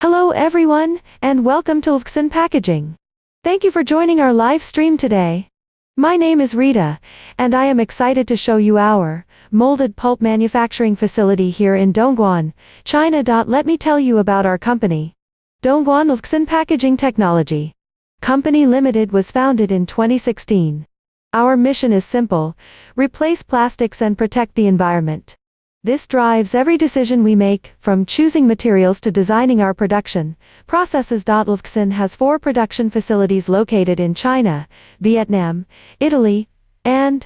Hello everyone, and welcome to Luxen Packaging. Thank you for joining our live stream today. My name is Rita, and I am excited to show you our molded pulp manufacturing facility here in Dongguan, China. Let me tell you about our company. Dongguan Luxen Packaging Technology Company Limited was founded in 2016. Our mission is simple: replace plastics and protect the environment. This drives every decision we make, from choosing materials to designing our production processes. Lvxin has 4 production facilities located in China, Vietnam, Italy, and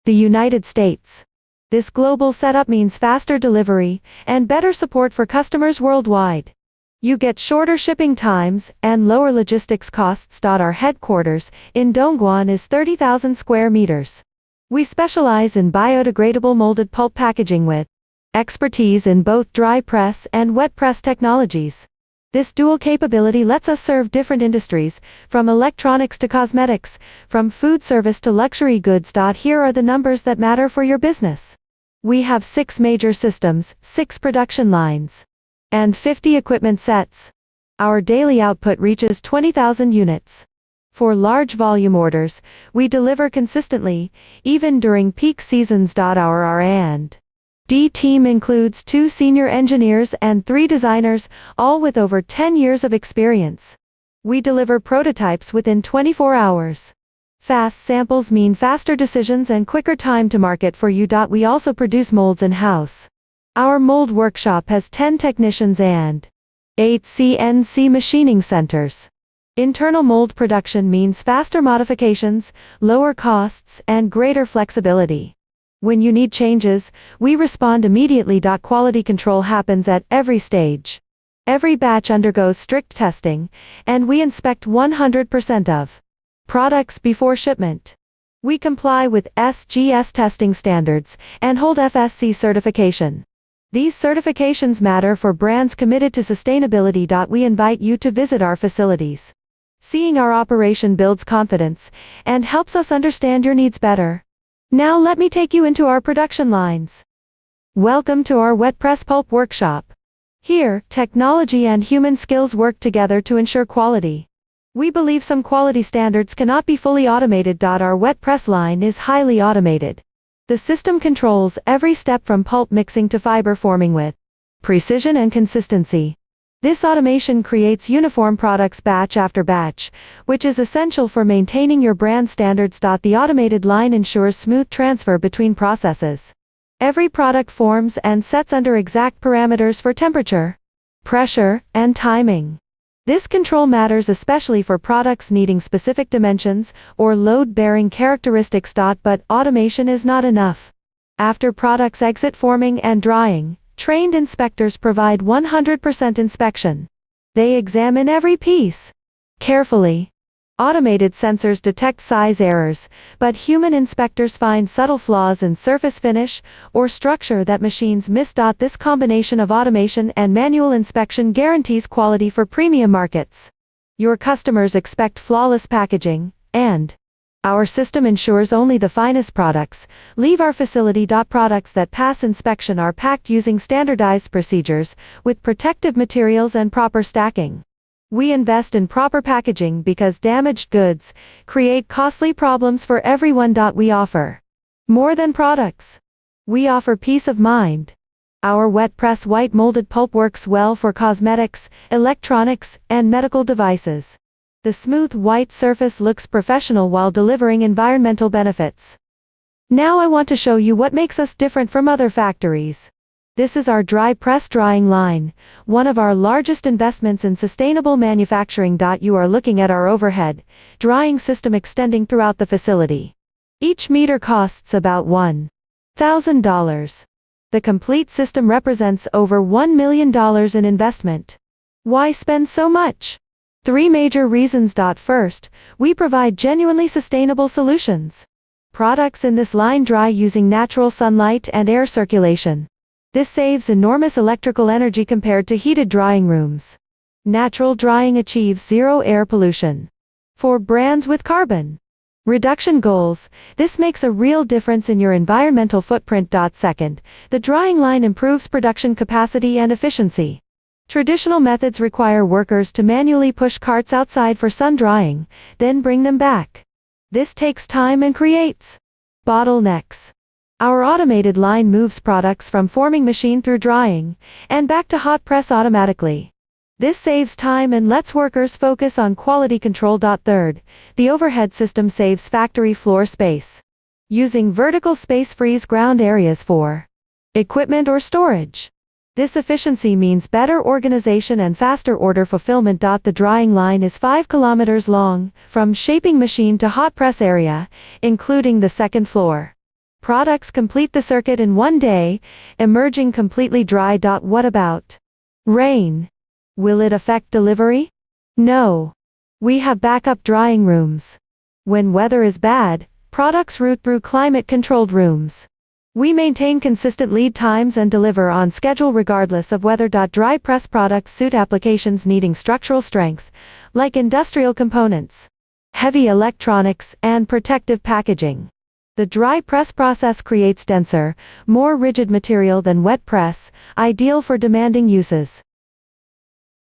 the United States. This global setup means faster delivery and better support for customers worldwide. You get shorter shipping times and lower logistics costs. Our headquarters in Dongguan is 30,000 square meters. We specialize in biodegradable molded pulp packaging with expertise in both dry press and wet press technologies. This dual capability lets us serve different industries, from electronics to cosmetics, from food service to luxury goods. Here are the numbers that matter for your business. We have 6 major systems, 6 production lines, and 50 equipment sets. Our daily output reaches 20,000 units. For large volume orders, we deliver consistently, even during peak seasons. Our R&D team includes 2 senior engineers and 3 designers, all with over 10 years of experience. We deliver prototypes within 24 hours. Fast samples mean faster decisions and quicker time to market for you. We also produce molds in-house. Our mold workshop has 10 technicians and 8 CNC machining centers. Internal mold production means faster modifications, lower costs, and greater flexibility. When you need changes, we respond immediately. Quality control happens at every stage. Every batch undergoes strict testing, and we inspect 100% of products before shipment. We comply with SGS testing standards and hold FSC certification. These certifications matter for brands committed to sustainability. We invite you to visit our facilities. Seeing our operation builds confidence and helps us understand your needs better. Now let me take you into our production lines. Welcome to our wet press pulp workshop. Here, technology and human skills work together to ensure quality. We believe some quality standards cannot be fully automated. Our wet press line is highly automated. The system controls every step from pulp mixing to fiber forming with precision and consistency. This automation creates uniform products batch after batch, which is essential for maintaining your brand standards. The automated line ensures smooth transfer between processes. Every product forms and sets under exact parameters for temperature, pressure, and timing. This control matters especially for products needing specific dimensions or load-bearing characteristics. But automation is not enough. After products exit forming and drying, trained inspectors provide 100% inspection. They examine every piece carefully. Automated sensors detect size errors, but human inspectors find subtle flaws in surface finish or structure that machines miss. This combination of automation and manual inspection guarantees quality for premium markets. Your customers expect flawless packaging, and our system ensures only the finest products leave our facility. Products that pass inspection are packed using standardized procedures, with protective materials and proper stacking. We invest in proper packaging because damaged goods create costly problems for everyone. We offer more than products. We offer peace of mind. Our wet press white molded pulp works well for cosmetics, electronics, and medical devices. The smooth white surface looks professional while delivering environmental benefits. Now I want to show you what makes us different from other factories. This is our dry press drying line, one of our largest investments in sustainable manufacturing. You are looking at our overhead drying system extending throughout the facility. Each meter costs about $1,000. The complete system represents over $1 million in investment. Why spend so much? 3 major reasons. First, we provide genuinely sustainable solutions. Products in this line dry using natural sunlight and air circulation. This saves enormous electrical energy compared to heated drying rooms. Natural drying achieves 0 air pollution. For brands with carbon reduction goals, this makes a real difference in your environmental footprint. Second, the drying line improves production capacity and efficiency. Traditional methods require workers to manually push carts outside for sun drying, then bring them back. This takes time and creates bottlenecks. Our automated line moves products from forming machine through drying, and back to hot press automatically. This saves time and lets workers focus on quality control. Third, the overhead system saves factory floor space. Using vertical space frees ground areas for equipment or storage. This efficiency means better organization and faster order fulfillment. The drying line is 5 kilometers long, from shaping machine to hot press area, including the second floor. Products complete the circuit in one day, emerging completely dry. What about rain? Will it affect delivery? No. We have backup drying rooms. When weather is bad, products route through climate-controlled rooms. We maintain consistent lead times and deliver on schedule regardless of weather. Dry press products suit applications needing structural strength, like industrial components, heavy electronics, and protective packaging. The dry press process creates denser, more rigid material than wet press, ideal for demanding uses.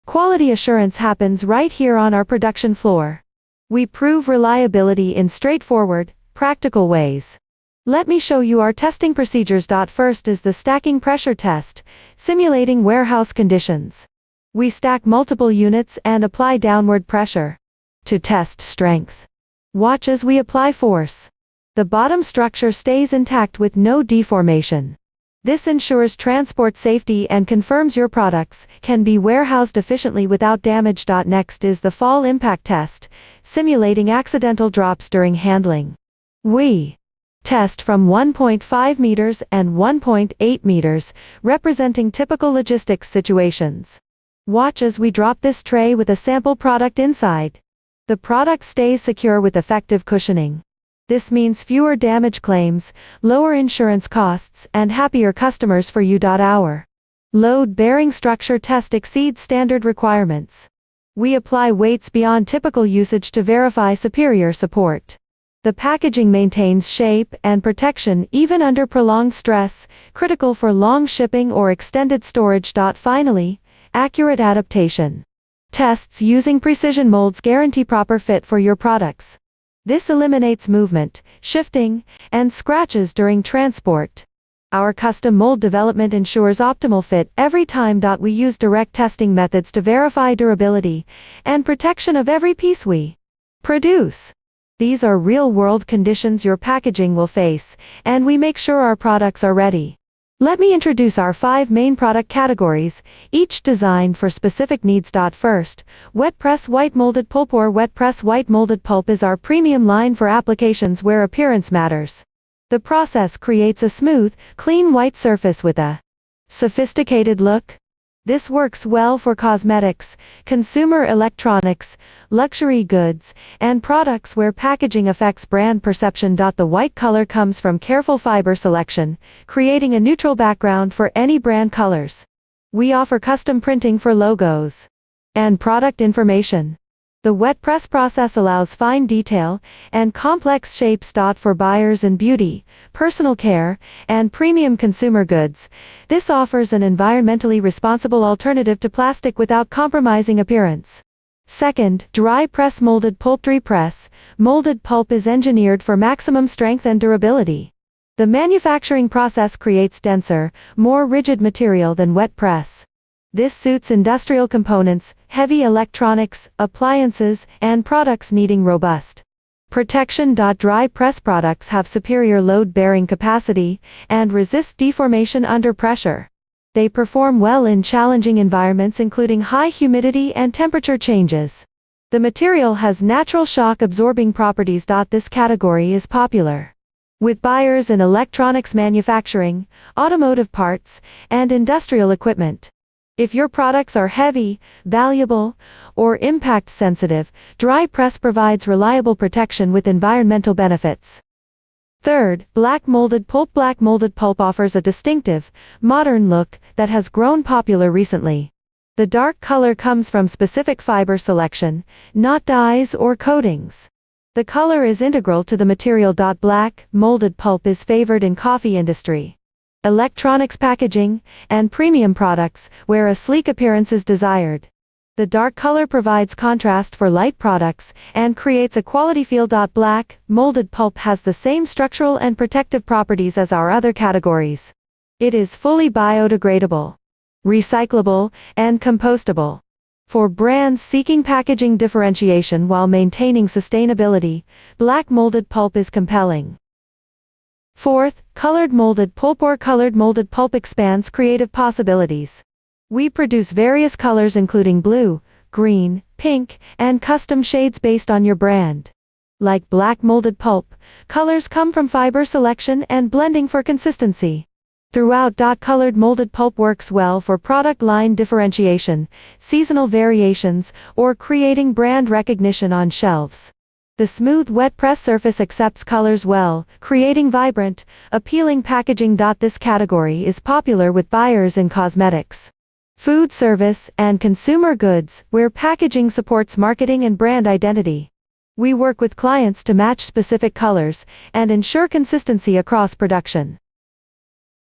Quality assurance happens right here on our production floor. We prove reliability in straightforward, practical ways. Let me show you our testing procedures. First is the stacking pressure test, simulating warehouse conditions. We stack multiple units and apply downward pressure to test strength. Watch as we apply force. The bottom structure stays intact with no deformation. This ensures transport safety and confirms your products can be warehoused efficiently without damage. Next is the fall impact test, simulating accidental drops during handling. We test from 1.5 meters and 1.8 meters, representing typical logistics situations. Watch as we drop this tray with a sample product inside. The product stays secure with effective cushioning. This means fewer damage claims, lower insurance costs, and happier customers for you. Our load-bearing structure test exceeds standard requirements. We apply weights beyond typical usage to verify superior support. The packaging maintains shape and protection even under prolonged stress, critical for long shipping or extended storage. Finally, accurate adaptation tests using precision molds guarantee proper fit for your products. This eliminates movement, shifting, and scratches during transport. Our custom mold development ensures optimal fit every time. We use direct testing methods to verify durability and protection of every piece we produce. These are real-world conditions your packaging will face, and we make sure our products are ready. Let me introduce our 5 main product categories, each designed for specific needs. First, wet press white molded pulp. Or wet press white molded pulp is our premium line for applications where appearance matters. The process creates a smooth, clean white surface with a sophisticated look. This works well for cosmetics, consumer electronics, luxury goods, and products where packaging affects brand perception. The white color comes from careful fiber selection, creating a neutral background for any brand colors. We offer custom printing for logos and product information. The wet press process allows fine detail and complex shapes. For buyers in beauty, personal care, and premium consumer goods, this offers an environmentally responsible alternative to plastic without compromising appearance. Second, dry press molded pulp. Dry press molded pulp is engineered for maximum strength and durability. The manufacturing process creates denser, more rigid material than wet press. This suits industrial components, heavy electronics, appliances, and products needing robust protection. Dry press products have superior load-bearing capacity and resist deformation under pressure. They perform well in challenging environments including high humidity and temperature changes. The material has natural shock-absorbing properties. This category is popular with buyers in electronics manufacturing, automotive parts, and industrial equipment. If your products are heavy, valuable, or impact sensitive, dry press provides reliable protection with environmental benefits. Third, black molded pulp. Black molded pulp offers a distinctive, modern look that has grown popular recently. The dark color comes from specific fiber selection, not dyes or coatings. The color is integral to the material. Black molded pulp is favored in coffee industry, electronics packaging, and premium products, where a sleek appearance is desired. The dark color provides contrast for light products, and creates a quality feel. Black, molded pulp has the same structural and protective properties as our other categories. It is fully biodegradable, recyclable, and compostable. For brands seeking packaging differentiation while maintaining sustainability, black molded pulp is compelling. Fourth, colored molded pulp or colored molded pulp expands creative possibilities. We produce various colors including blue, green, pink, and custom shades based on your brand. Like black molded pulp, colors come from fiber selection and blending for consistency. Throughout. Colored molded pulp works well for product line differentiation, seasonal variations, or creating brand recognition on shelves. The smooth wet press surface accepts colors well, creating vibrant, appealing packaging. This category is popular with buyers in cosmetics, food service, and consumer goods, where packaging supports marketing and brand identity. We work with clients to match specific colors and ensure consistency across production.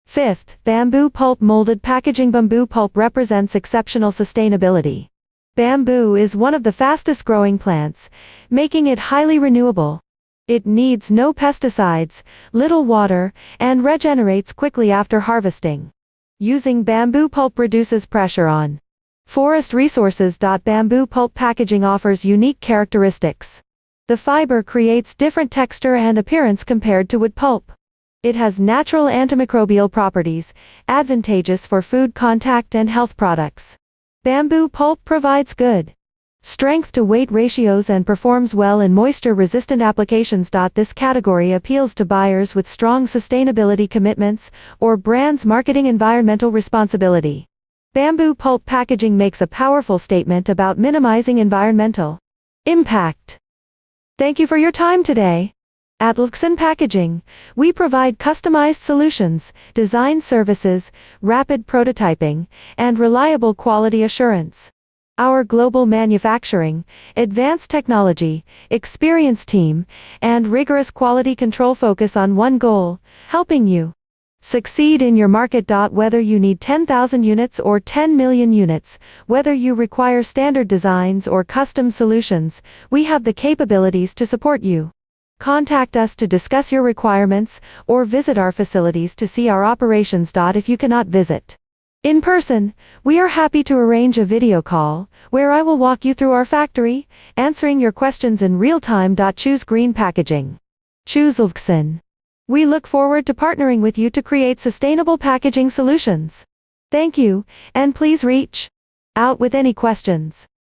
Fifth, bamboo pulp molded packaging. Bamboo pulp represents exceptional sustainability. Bamboo is one of the fastest growing plants, making it highly renewable. It needs no pesticides, little water, and regenerates quickly after harvesting. Using bamboo pulp reduces pressure on forest resources. Bamboo pulp packaging offers unique characteristics. The fiber creates different texture and appearance compared to wood pulp. It has natural antimicrobial properties, advantageous for food contact and health products. Bamboo pulp provides good strength to weight ratios and performs well in moisture-resistant applications. This category appeals to buyers with strong sustainability commitments or brands marketing environmental responsibility. Bamboo pulp packaging makes a powerful statement about minimizing environmental impact. Thank you for your time today. At Luxen Packaging, we provide customized solutions, design services, rapid prototyping, and reliable quality assurance. Our global manufacturing, advanced technology, experienced team, and rigorous quality control focus on one goal: helping you succeed in your market. Whether you need 10,000 units or 10 million units, whether you require standard designs or custom solutions, we have the capabilities to support you. Contact us to discuss your requirements, or visit our facilities to see our operations. If you cannot visit in person, we are happy to arrange a video call, where I will walk you through our factory, answering your questions in real time. Choose green packaging. Choose Lvxin. We look forward to partnering with you to create sustainable packaging solutions. Thank you, and please reach out with any questions.